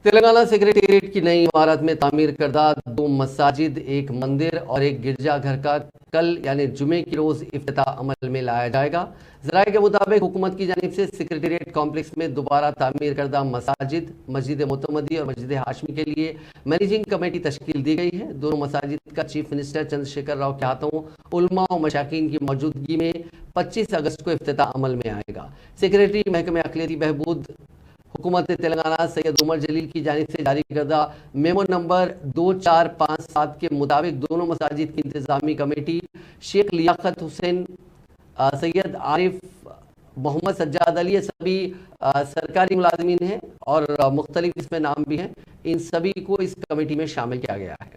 Telangana secretariat की नई इमारत में तामीर करदा 2 मसाजिद, एक मंदिर और एक गिरजाघर का कल यानी जुमे की रोज इफ्तिताह अमल में लाया जाएगा। जराये के मुताबिक हुकूमत की जानिब से सेक्रेटेरिएट कॉम्प्लेक्स में दोबारा तामीर करदा मसाजिद, मस्जिद मोतमदी और मस्जिद हाशमी के लिए मैनेजिंग कमेटी तश्कील दी गई है। दोनों मसाजिद का चीफ मिनिस्टर चंद्रशेखर राव के हाथों उलमा और मशाकीन की मौजूदगी में 25 अगस्त को इफ्तिताह अमल में आएगा। सेक्रेटरी महकमे अक़लियती बहबूद हुकूमत तेलंगाना सैयद उमर जलील की जानिब से जारी करदा मेमो नंबर 2457 के मुताबिक दोनों मसाजिद की इंतजामी कमेटी शेख लियाकत हुसैन, सैयद आरिफ, मोहम्मद सज्जाद अली, सभी सरकारी मुलाजमीन हैं और मुख्तलिफ इसमें नाम भी हैं। इन सभी को इस कमेटी में शामिल किया गया है।